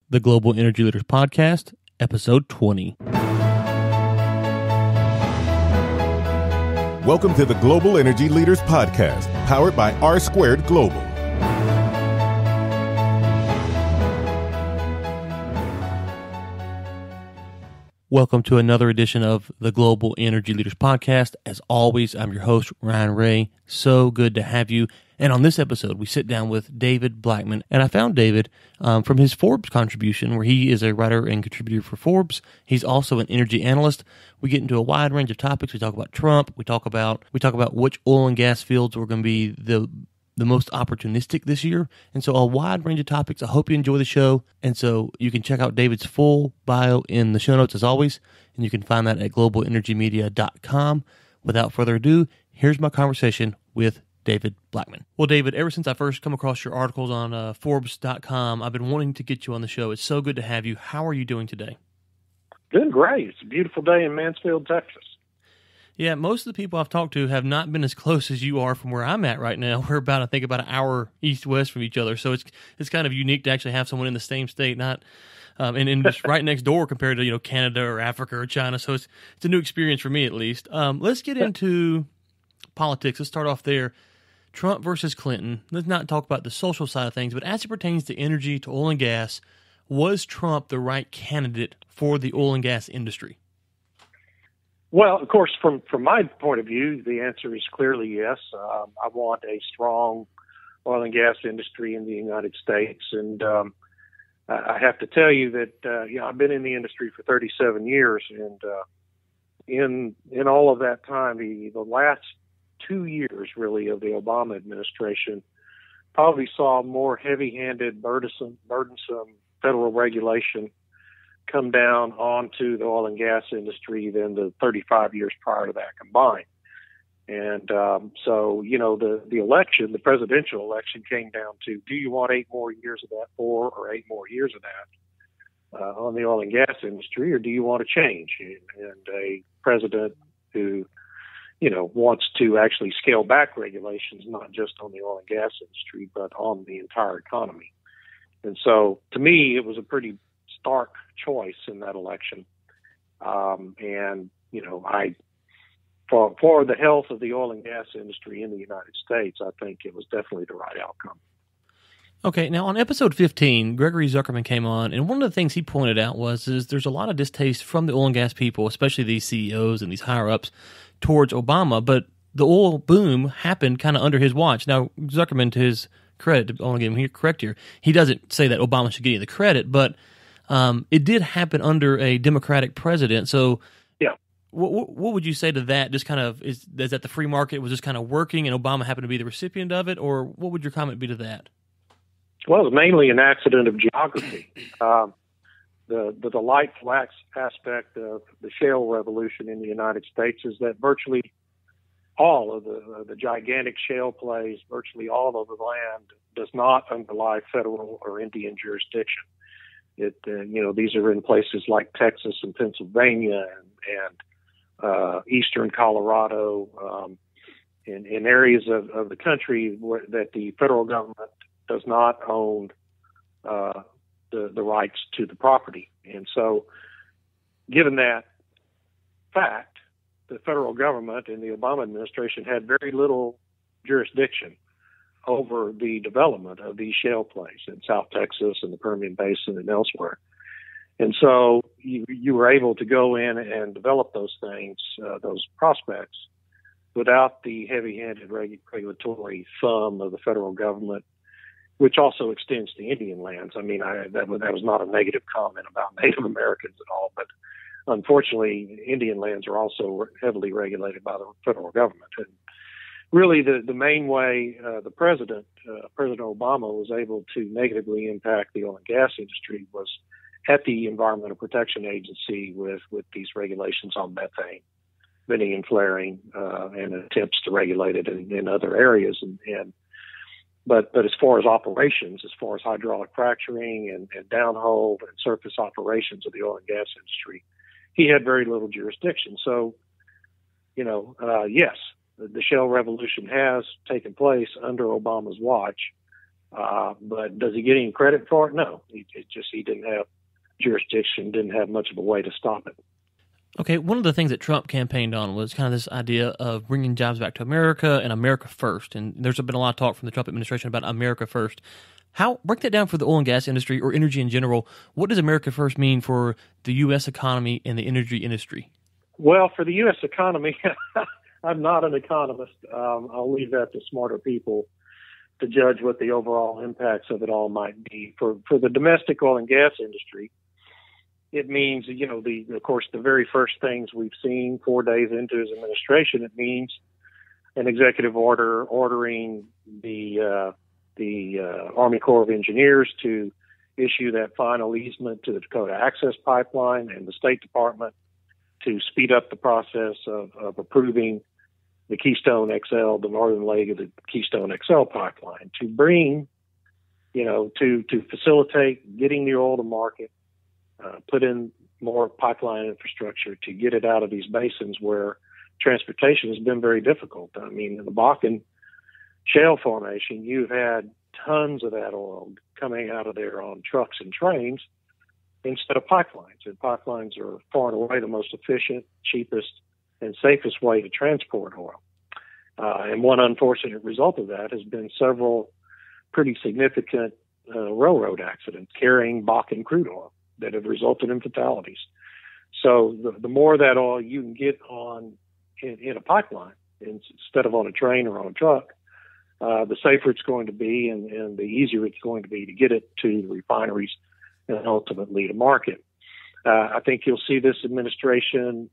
the Global Energy Leaders Podcast, Episode 20. Welcome to the Global Energy Leaders Podcast, powered by R Squared Global. Welcome to another edition of the Global Energy Leaders Podcast. As always, I'm your host, Ryan Ray. So good to have you. And on this episode, we sit down with David Blackmon. And I found David from his Forbes contribution, where he is a writer and contributor for Forbes. He's also an energy analyst. We get into a wide range of topics. We talk about Trump. We talk about which oil and gas fields are going to be the most opportunistic this year. And so a wide range of topics. I hope you enjoy the show. And so you can check out David's full bio in the show notes as always. And you can find that at globalenergymedia.com. Without further ado, here's my conversation with David Blackmon. Well, David, ever since I first come across your articles on Forbes.com, I've been wanting to get you on the show. It's so good to have you. How are you doing today? Doing great. It's a beautiful day in Mansfield, Texas. Yeah, most of the people I've talked to have not been as close as you are from where I'm at right now. We're about an hour east-west from each other, so it's kind of unique to actually have someone in the same state, not and just right next door compared to Canada or Africa or China. So it's a new experience for me at least. Let's get into politics. Let's start off there. Trump versus Clinton. Let's not talk about the social side of things, but as it pertains to energy, to oil and gas, was Trump the right candidate for the oil and gas industry? Well, of course, from my point of view, the answer is clearly yes. I want a strong oil and gas industry in the United States, and I have to tell you that I've been in the industry for 37 years, and in all of that time, the last 2 years really of the Obama administration probably saw more heavy-handed, burdensome federal regulation come down onto the oil and gas industry than the 35 years prior to that combined. And so, the presidential election came down to, do you want 8 more years of that, 4 or 8 more years of that on the oil and gas industry, or do you want to change? And a president who, wants to actually scale back regulations, not just on the oil and gas industry, but on the entire economy. And so, to me, it was a pretty stark choice in that election. For the health of the oil and gas industry in the United States, I think it was definitely the right outcome. Okay, now on episode 15, Gregory Zuckerman came on, and one of the things he pointed out was there's a lot of distaste from the oil and gas people, especially these CEOs and these higher-ups, towards Obama, but the oil boom happened kind of under his watch. Now, Zuckerman, to his credit, I want to give him correct here, he doesn't say that Obama should get any of the credit, but it did happen under a Democratic president. So, yeah, what would you say to that? Just kind of is that the free market was just kind of working, and Obama happened to be the recipient of it, or what would your comment be to that? Well, it was mainly an accident of geography. The delightful aspect of the shale revolution in the United States is that virtually all of the gigantic shale plays, virtually all of the land does not underlie federal or Indian jurisdiction. These are in places like Texas and Pennsylvania and eastern Colorado, in areas of the country that the federal government does not own the rights to the property. And so, given that fact, the federal government and the Obama administration had very little jurisdiction over the development of these shale plays in South Texas and the Permian Basin and elsewhere. And so you were able to go in and develop those things, those prospects, without the heavy-handed regulatory thumb of the federal government, which also extends to Indian lands. I mean, that was not a negative comment about Native Americans at all, but unfortunately, Indian lands are also heavily regulated by the federal government. And really, the main way President Obama was able to negatively impact the oil and gas industry was at the Environmental Protection Agency with these regulations on methane, venting and flaring, and attempts to regulate it in other areas. But as far as operations, as far as hydraulic fracturing and downhole and surface operations of the oil and gas industry, he had very little jurisdiction. So, yes, the shale revolution has taken place under Obama's watch, But does he get any credit for it? No. He didn't have jurisdiction, didn't have much of a way to stop it. Okay, one of the things that Trump campaigned on was kind of this idea of bringing jobs back to America and America first. And there's been a lot of talk from the Trump administration about America first. Break that down for the oil and gas industry or energy in general. What does America first mean for the U.S. economy and the energy industry? Well, for the U.S. economy, I'm not an economist. I'll leave that to smarter people to judge what the overall impacts of it all might be. For the domestic oil and gas industry, it means, of course, the very first things we've seen 4 days into his administration, it means an executive order ordering the Army Corps of Engineers to issue that final easement to the Dakota Access Pipeline, and the State Department to speed up the process of approving the Keystone XL, the northern leg of the Keystone XL pipeline, to bring, to facilitate getting the oil to market, put in more pipeline infrastructure to get it out of these basins where transportation has been very difficult. I mean, in the Bakken Shale formation, you've had tons of that oil coming out of there on trucks and trains instead of pipelines. And pipelines are far and away the most efficient, cheapest, and safest way to transport oil. And one unfortunate result of that has been several pretty significant railroad accidents carrying Bakken crude oil that have resulted in fatalities. So the more of that oil you can get on in a pipeline instead of on a train or on a truck, the safer it's going to be, and the easier it's going to be to get it to the refineries and ultimately to market. I think you'll see this administration,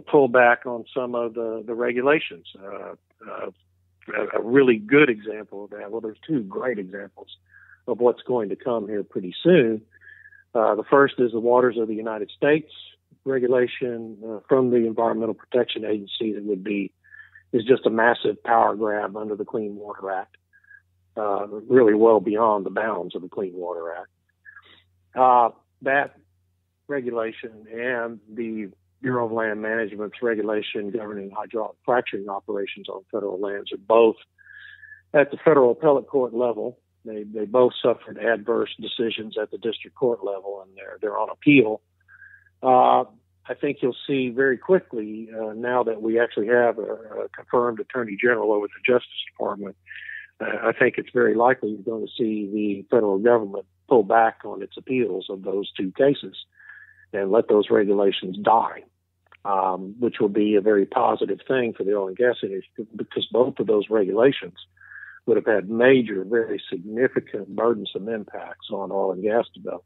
pull back on some of the regulations. A really good example of that, well, there's two great examples of what's going to come here pretty soon. The first is the Waters of the United States regulation from the Environmental Protection Agency that is just a massive power grab under the Clean Water Act, really well beyond the bounds of the Clean Water Act. That regulation and the Bureau of Land Management's regulation governing hydraulic fracturing operations on federal lands are both at the federal appellate court level. They both suffered adverse decisions at the district court level, and they're on appeal. I think you'll see very quickly, now that we actually have a confirmed Attorney General over the Justice Department, I think it's very likely you're going to see the federal government pull back on its appeals of those two cases and let those regulations die, which will be a very positive thing for the oil and gas industry, because both of those regulations would have had major, very significant, burdensome impacts on oil and gas development.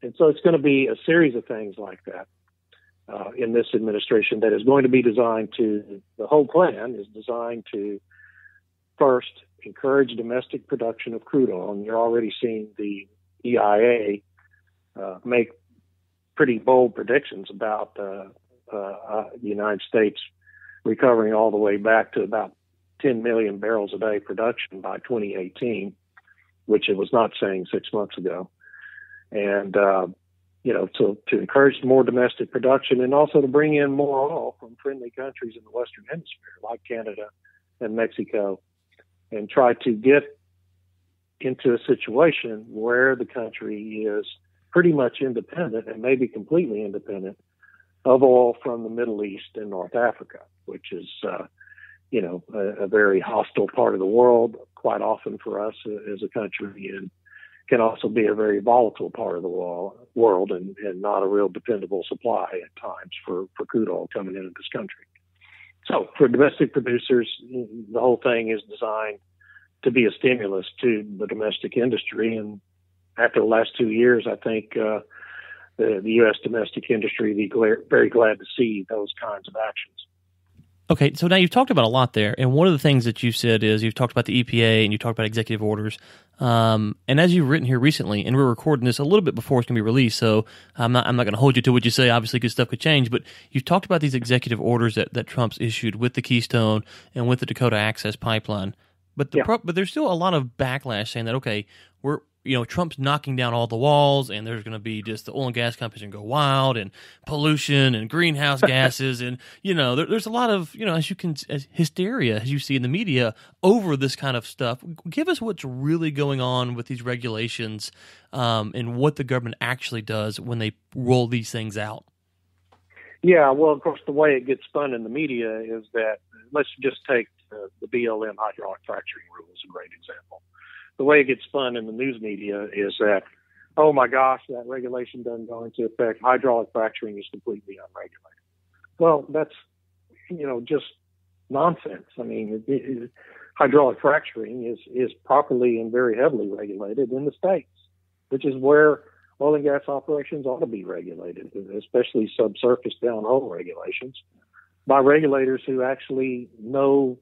And so it's going to be a series of things like that in this administration that is going to be designed to, the whole plan is designed to first encourage domestic production of crude oil. And you're already seeing the EIA make pretty bold predictions about the United States recovering all the way back to about 10 million barrels a day production by 2018, which it was not saying 6 months ago. And, to encourage more domestic production and also to bring in more oil from friendly countries in the Western Hemisphere, like Canada and Mexico, and try to get into a situation where the country is pretty much independent and maybe completely independent of oil from the Middle East and North Africa, which is, a very hostile part of the world, quite often for us as a country, and can also be a very volatile part of the world and not a real dependable supply at times for crude oil coming into this country. So for domestic producers, the whole thing is designed to be a stimulus to the domestic industry. And after the last 2 years, I think the U.S. domestic industry will be very glad to see those kinds of actions. Okay, so now you've talked about a lot there, and one of the things that you've said is you've talked about the EPA and you talked about executive orders. And as you've written here recently, and we're recording this a little bit before it's going to be released, so I'm not going to hold you to what you say. Obviously, good stuff could change, but you've talked about these executive orders that Trump's issued with the Keystone and with the Dakota Access Pipeline. But but there's still a lot of backlash saying that, okay, Trump's knocking down all the walls, and there's going to be just the oil and gas companies going to go wild, and pollution and greenhouse gases, and there's a lot of as hysteria as you see in the media over this kind of stuff. Give us what's really going on with these regulations, and what the government actually does when they roll these things out. Yeah, well, of course, the way it gets spun in the media is that, let's just take the BLM hydraulic fracturing rule as a great example. The way it gets spun in the news media is that, oh my gosh, that regulation doesn't go into effect. Hydraulic fracturing is completely unregulated. Well, that's, just nonsense. I mean, hydraulic fracturing is properly and very heavily regulated in the states, which is where oil and gas operations ought to be regulated, especially subsurface downhole regulations, by regulators who actually know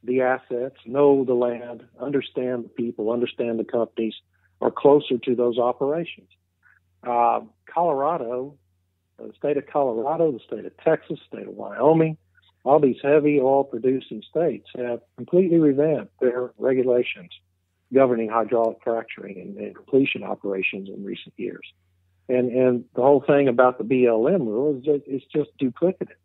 the assets, know the land, understand the people, understand the companies, are closer to those operations. Colorado, the state of Colorado, the state of Texas, the state of Wyoming, all these heavy oil producing states have completely revamped their regulations governing hydraulic fracturing and completion operations in recent years. And the whole thing about the BLM rule is just duplicative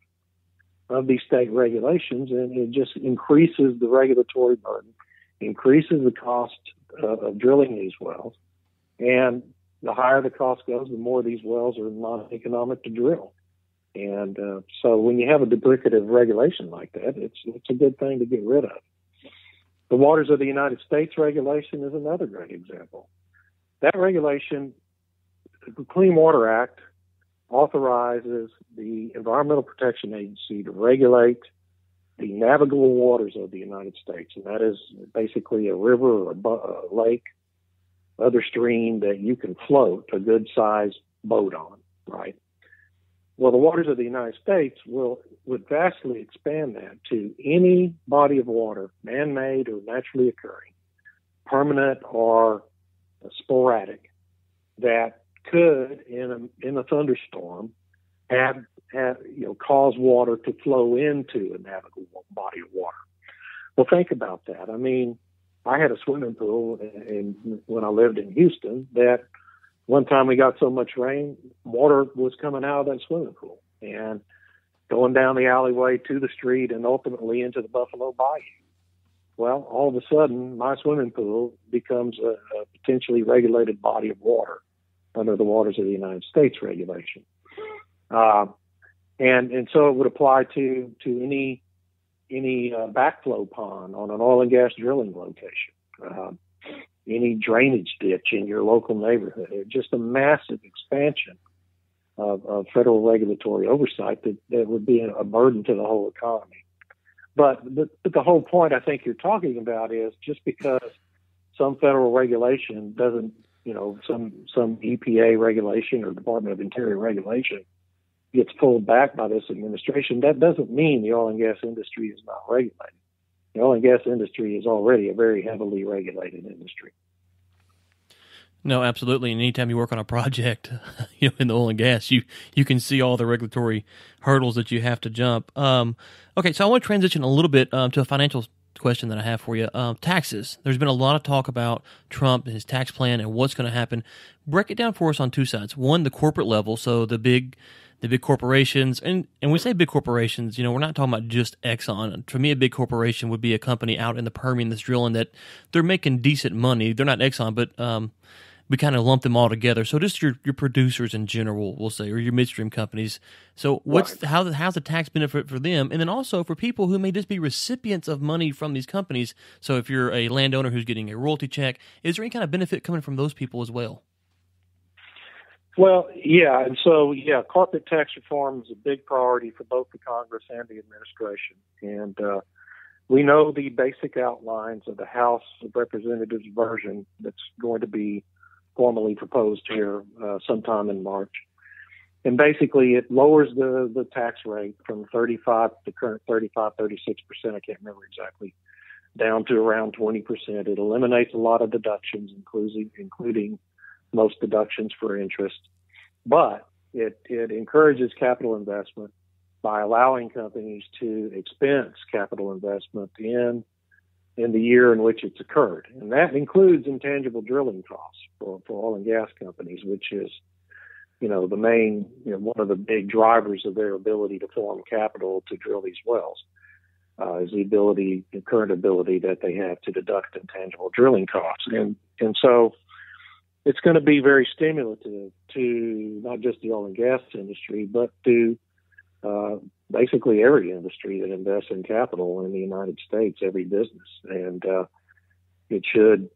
of these state regulations, and it just increases the regulatory burden, increases the cost of drilling these wells, and the higher the cost goes, the more these wells are non-economic to drill. And so when you have a duplicative regulation like that, it's a good thing to get rid of. The Waters of the United States regulation is another great example. That regulation, the Clean Water Act, authorizes the Environmental Protection Agency to regulate the navigable waters of the United States, and that is basically a river or a lake, other stream that you can float a good-sized boat on, right? Well, the waters of the United States would vastly expand that to any body of water, man-made or naturally occurring, permanent or sporadic, that could, in a thunderstorm, cause water to flow into a navigable body of water. Well, think about that. I mean, I had a swimming pool when I lived in Houston that one time we got so much rain, water was coming out of that swimming pool and going down the alleyway to the street and ultimately into the Buffalo Bayou. Well, all of a sudden, my swimming pool becomes a potentially regulated body of water under the Waters of the United States regulation. And so it would apply to any backflow pond on an oil and gas drilling location, any drainage ditch in your local neighborhood. Just a massive expansion of federal regulatory oversight that would be a burden to the whole economy. But the whole point I think you're talking about is just because some federal regulation doesn't, some EPA regulation or Department of Interior regulation gets pulled back by this administration, that doesn't mean the oil and gas industry is not regulated. The oil and gas industry is already a very heavily regulated industry. No, absolutely. And anytime you work on a project, in the oil and gas, you can see all the regulatory hurdles that you have to jump. Okay, so I want to transition a little bit to a financial question that I have for you. Taxes. There's been a lot of talk about Trump and his tax plan and what's going to happen. Break it down for us on two sides. One, the corporate level, so the big corporations, and when we say big corporations, we're not talking about just Exxon. For me, a big corporation would be a company out in the Permian that's drilling that they're making decent money. They're not Exxon, but we kind of lump them all together. So just your producers in general, we'll say, or your midstream companies. So how's the tax benefit for them? And then also for people who may just be recipients of money from these companies. So if you're a landowner who's getting a royalty check, is there any kind of benefit coming from those people as well? Well, yeah. And so, corporate tax reform is a big priority for both the Congress and the administration. And we know the basic outlines of the House of Representatives version that's going to be formally proposed here sometime in March. And basically, it lowers the tax rate from 35, the current 35, 36%, I can't remember exactly, down to around 20%. It eliminates a lot of deductions, including most deductions for interest. But it encourages capital investment by allowing companies to expense capital investment in in the year in which it's occurred. And that includes intangible drilling costs for oil and gas companies, which is, the main, one of the big drivers of their ability to form capital to drill these wells, is the current ability that they have to deduct intangible drilling costs. And so it's going to be very stimulative to not just the oil and gas industry, but to basically every industry that invests in capital in the United States, every business. And it should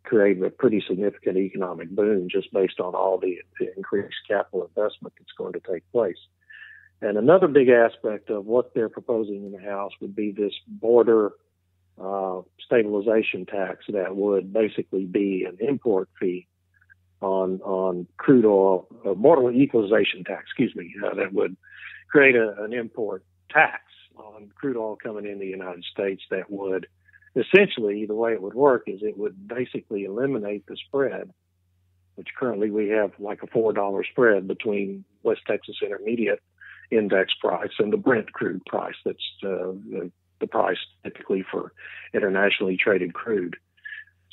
create a pretty significant economic boom just based on all the increased capital investment that's going to take place. And another big aspect of what they're proposing in the House would be this border stabilization tax that would basically be an import fee on crude oil, border equalization tax, that would create an import tax on crude oil coming in the United States that would essentially, the way it would work is it would basically eliminate the spread, which currently we have like a $4 spread between West Texas Intermediate index price and the Brent crude price. That's the price typically for internationally traded crude.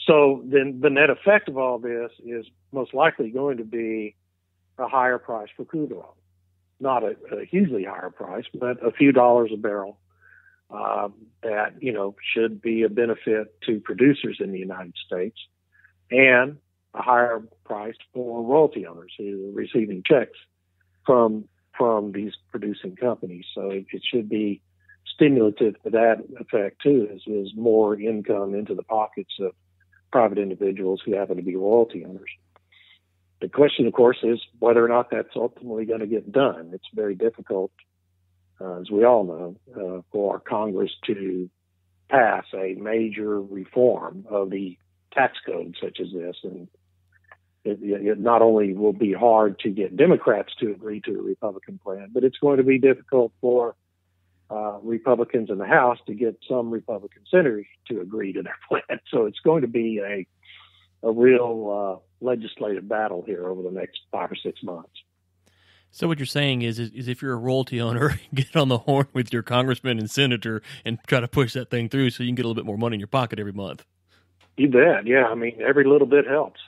So then the net effect of all this is most likely going to be a higher price for crude oil. Not a hugely higher price, but a few dollars a barrel that, should be a benefit to producers in the United States, and a higher price for royalty owners who are receiving checks from these producing companies. So it should be stimulative to that effect too, is more income into the pockets of private individuals who happen to be royalty owners. The question, of course, is whether or not that's ultimately going to get done. It's very difficult, as we all know, for Congress to pass a major reform of the tax code such as this. And it not only will be hard to get Democrats to agree to a Republican plan, but it's going to be difficult for Republicans in the House to get some Republican senators to agree to their plan. So it's going to be a real legislative battle here over the next 5 or 6 months. So what you're saying is if you're a royalty owner, get on the horn with your congressman and senator and try to push that thing through so you can get a little bit more money in your pocket every month. You bet. Yeah, I mean, every little bit helps.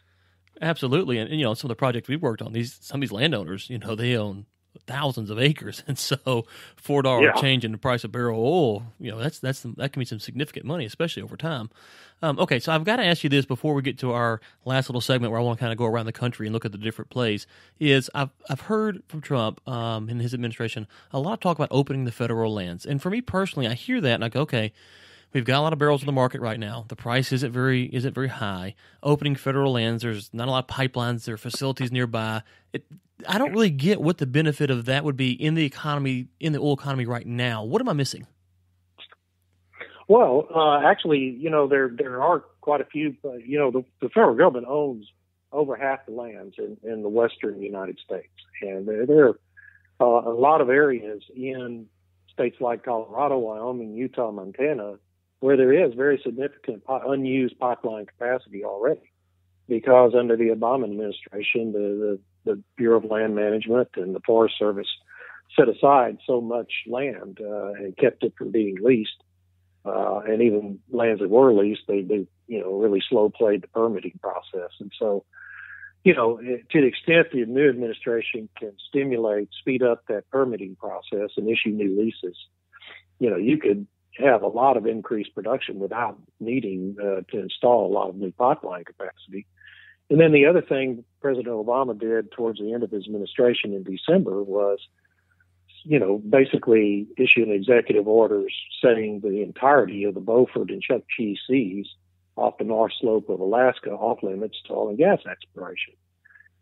Absolutely. And some of the projects we've worked on, some of these landowners, they own thousands of acres, and so $4 change in the price of barrel oil, that can be some significant money, especially over time. Okay, so I've got to ask you this before we get to our last little segment where I want to kind of go around the country and look at the different plays. Is I've heard from Trump and his administration a lot of talk about opening the federal lands, and for me personally, I hear that and I go, okay, we've got a lot of barrels in the market right now. The price isn't very high. Opening federal lands, there's not a lot of pipelines. There are facilities nearby. I don't really get what the benefit of that would be in the economy, in the oil economy right now. What am I missing? Well, actually, there are quite a few. The federal government owns over half the lands in the western United States, and there are a lot of areas in states like Colorado, Wyoming, Utah, Montana, where there is very significant unused pipeline capacity already, because under the Obama administration, the Bureau of Land Management and the Forest Service set aside so much land and kept it from being leased. And even lands that were leased, they really slow played the permitting process. And so, to the extent the new administration can speed up that permitting process and issue new leases, you could have a lot of increased production without needing to install a lot of new pipeline capacity. And then the other thing President Obama did towards the end of his administration in December was, basically issuing executive orders setting the entirety of the Beaufort and Chukchi Seas off the north slope of Alaska off limits to oil and gas exploration.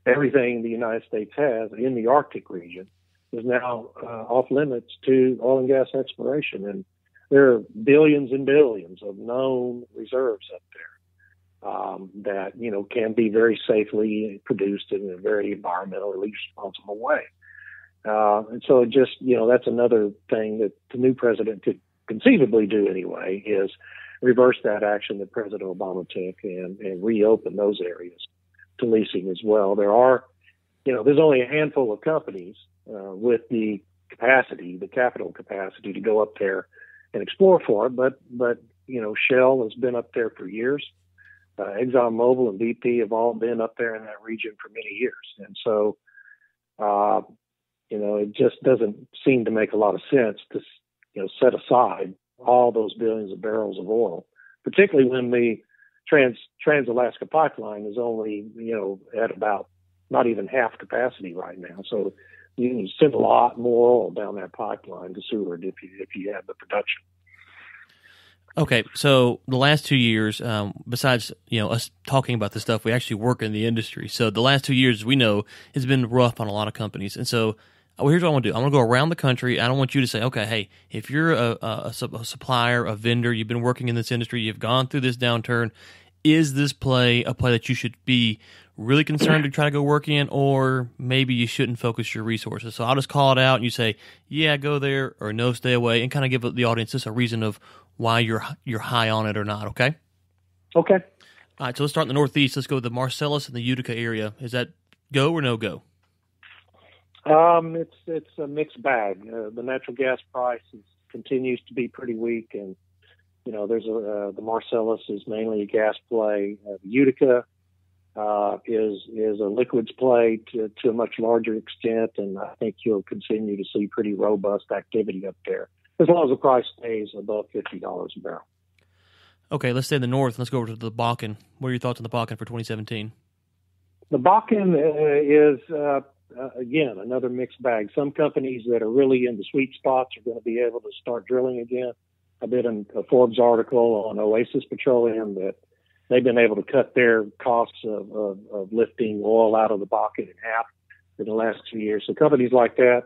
Everything the United States has in the Arctic region is now off limits to oil and gas exploration. And there are billions and billions of known reserves up there that, can be very safely produced in a very environmentally responsible way. And so it just, that's another thing that the new president could conceivably do anyway, is reverse that action that President Obama took and reopen those areas to leasing as well. There are, there's only a handful of companies with the capacity, the capital capacity to go up there and explore for it, but Shell has been up there for years. ExxonMobil and BP have all been up there in that region for many years. And so, it just doesn't seem to make a lot of sense to, set aside all those billions of barrels of oil, particularly when the Trans-Alaska Pipeline is only, at about not even half capacity right now. So you can send a lot more oil down that pipeline to Seward if you have the production. Okay, so the last 2 years, besides us talking about this stuff, we actually work in the industry. So the last 2 years, we know, has been rough on a lot of companies. And so here's what I want to do. I want to go around the country. I don't want you to say, okay, hey, if you're a supplier, a vendor, you've been working in this industry, you've gone through this downturn, is this play a play that you should be really concerned to try to go work in, or maybe you shouldn't focus your resources? So I'll just call it out and you say, yeah, go there, or no, stay away, and kind of give the audience just a reason of why you're high on it or not, okay? Okay. All right, so let's start in the Northeast. Let's go with the Marcellus and the Utica area. Is that go or no go? It's a mixed bag. The natural gas price continues to be pretty weak, and there's the Marcellus is mainly a gas play. The Utica is a liquids play to a much larger extent, and I think you'll continue to see pretty robust activity up there as long as the price stays above $50 a barrel. Okay, let's stay in the north. Let's go over to the Bakken. What are your thoughts on the Bakken for 2017? The Bakken is, again, another mixed bag. Some companies that are really in the sweet spots are going to be able to start drilling again. I did a Forbes article on Oasis Petroleum that they've been able to cut their costs of lifting oil out of the Bakken in half in the last 2 years. So companies like that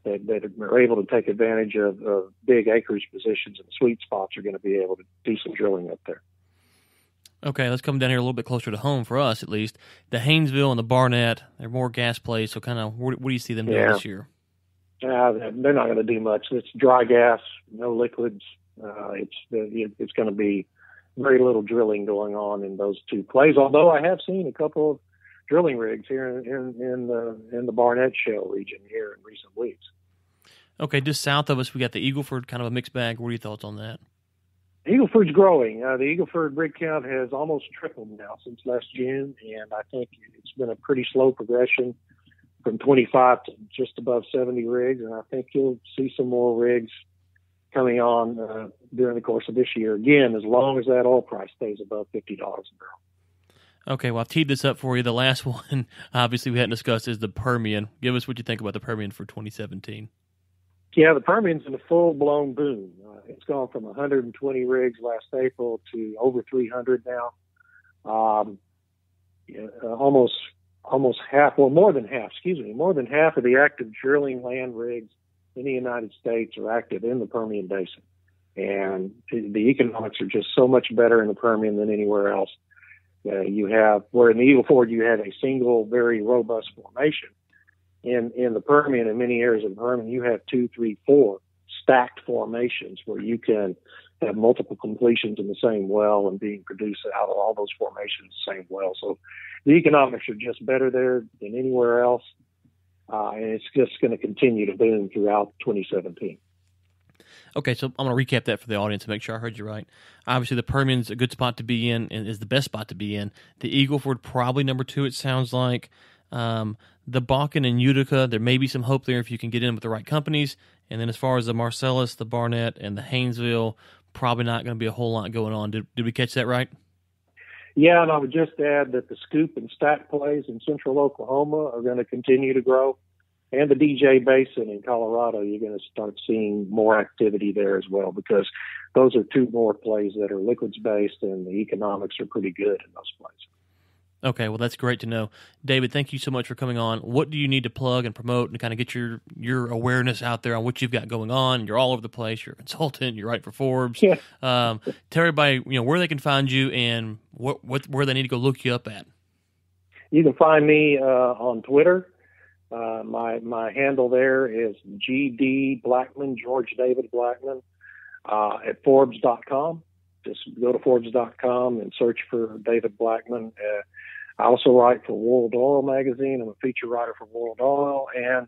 are able to take advantage of big acreage positions in the sweet spots are going to be able to do some drilling up there. Okay, let's come down here a little bit closer to home for us, at least. The Haynesville and the Barnett, they're more gas plays, so kind of what do you see them doing this year? They're not going to do much. It's dry gas, no liquids. It's going to be very little drilling going on in those two plays, although I have seen a couple of drilling rigs here in the Barnett Shale region here in recent weeks. Okay, just south of us, we got the Eagle Ford, kind of a mixed bag. What are your thoughts on that? Eagle Ford's growing. The Eagle Ford rig count has almost tripled now since last June, and I think it's been a pretty slow progression from 25 to just above 70 rigs, and I think you'll see some more rigs coming on during the course of this year, again, as long as that oil price stays above $50 a barrel. Okay, well, I've teed this up for you. The last one, obviously, we hadn't discussed is the Permian. Give us what you think about the Permian for 2017. Yeah, the Permian's in a full-blown boom. It's gone from 120 rigs last April to over 300 now. Almost half, well, more than half of the active drilling land rigs in the United States are active in the Permian Basin. And the economics are just so much better in the Permian than anywhere else. Where in the Eagle Ford, you had a single, very robust formation. In the Permian, in many areas of the Permian, you have 2, 3, 4 stacked formations where you can have multiple completions in the same well and being produced out of all those formations the same well. So the economics are just better there than anywhere else, and it's just going to continue to boom throughout 2017. Okay, so I'm going to recap that for the audience to make sure I heard you right. Obviously, the Permian's a good spot to be in and is the best spot to be in. The Eagle Ford probably number 2, it sounds like. The Bakken and Utica, there may be some hope there if you can get in with the right companies. And then as far as the Marcellus, the Barnett, and the Haynesville, probably not going to be a whole lot going on. Did we catch that right? Yeah, and I would just add that the Scoop and Stack plays in central Oklahoma are going to continue to grow. And the DJ Basin in Colorado, you're going to start seeing more activity there as well, because those are 2 more plays that are liquids-based, and the economics are pretty good in those plays. Okay, well, that's great to know. David, thank you so much for coming on. What do you need to plug and promote and kind of get your awareness out there on what you've got going on? You're all over the place. You're a consultant. You write for Forbes. Yeah. Tell everybody where they can find you and where they need to go look you up at. You can find me on Twitter. My handle there is GD Blackmon, George David Blackmon, at Forbes.com. Just go to Forbes.com and search for David Blackmon. I also write for World Oil magazine. I'm a feature writer for World Oil, and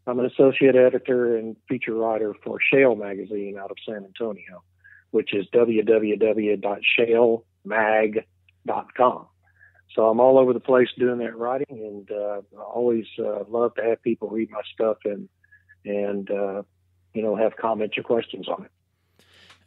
I'm an associate editor and feature writer for Shale magazine out of San Antonio. which is www.shalemag.com. So I'm all over the place doing that writing, and I always love to have people read my stuff and have comments or questions on it.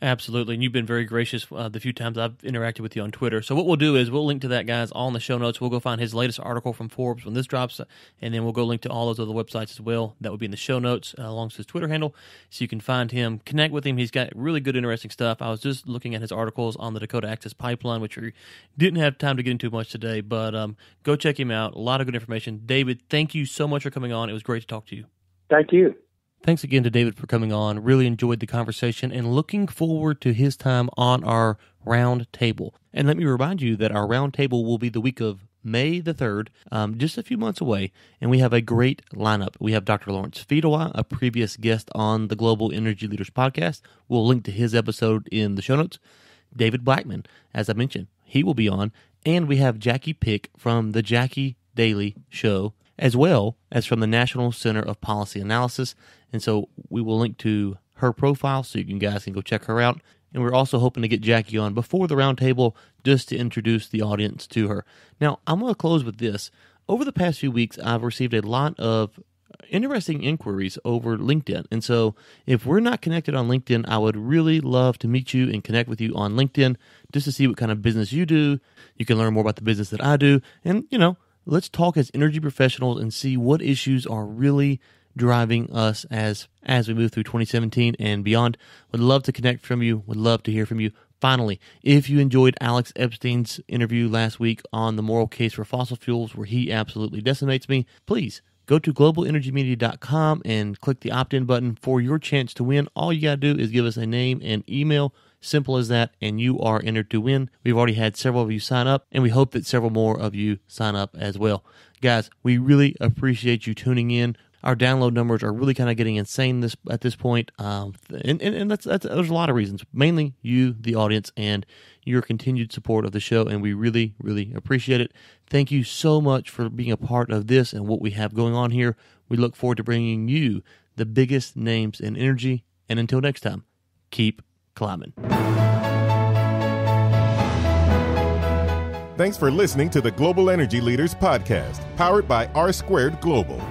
Absolutely, and you've been very gracious the few times I've interacted with you on Twitter. So what we'll do is we'll link to that, guys, all in the show notes. We'll go find his latest article from Forbes when this drops, and then we'll go link to all those other websites as well. That would be in the show notes along with his Twitter handle, so you can find him, connect with him. He's got really good, interesting stuff. I was just looking at his articles on the Dakota Access Pipeline, which we didn't have time to get into much today, but go check him out. A lot of good information. David, thank you so much for coming on. It was great to talk to you. Thank you. Thanks again to David for coming on. Really enjoyed the conversation and looking forward to his time on our round table. And let me remind you that our round table will be the week of May the 3rd, just a few months away, and we have a great lineup. We have Dr. Lawrence Fedewa, a previous guest on the Global Energy Leaders podcast. We'll link to his episode in the show notes. David Blackmon, as I mentioned, he will be on. And we have Jackie Pick from the Jackie Daily Show, as well as from the National Center of Policy Analysis. And so we will link to her profile so you guys can go check her out. And we're also hoping to get Jackie on before the roundtable just to introduce the audience to her. Now, I'm going to close with this. Over the past few weeks, I've received a lot of interesting inquiries over LinkedIn. And so if we're not connected on LinkedIn, I would really love to meet you and connect with you on LinkedIn just to see what kind of business you do. You can learn more about the business that I do. And, let's talk as energy professionals and see what issues are really driving us as we move through 2017 and beyond. Would love to connect from you. Would love to hear from you. Finally, if you enjoyed Alex Epstein's interview last week on the moral case for fossil fuels, where he absolutely decimates me, please go to globalenergymedia.com and click the opt-in button for your chance to win. All you got to do is give us a name and email. Simple as that, and you are entered to win. We've already had several of you sign up, and we hope that several more of you sign up as well. Guys, we really appreciate you tuning in. Our download numbers are really kind of getting insane at this point, and there's a lot of reasons. Mainly you, the audience, and your continued support of the show, and we really, really appreciate it. Thank you so much for being a part of this and what we have going on here. We look forward to bringing you the biggest names in energy, and until next time, keep climbing. Thanks for listening to the Global Energy Leaders podcast, powered by R Squared Global.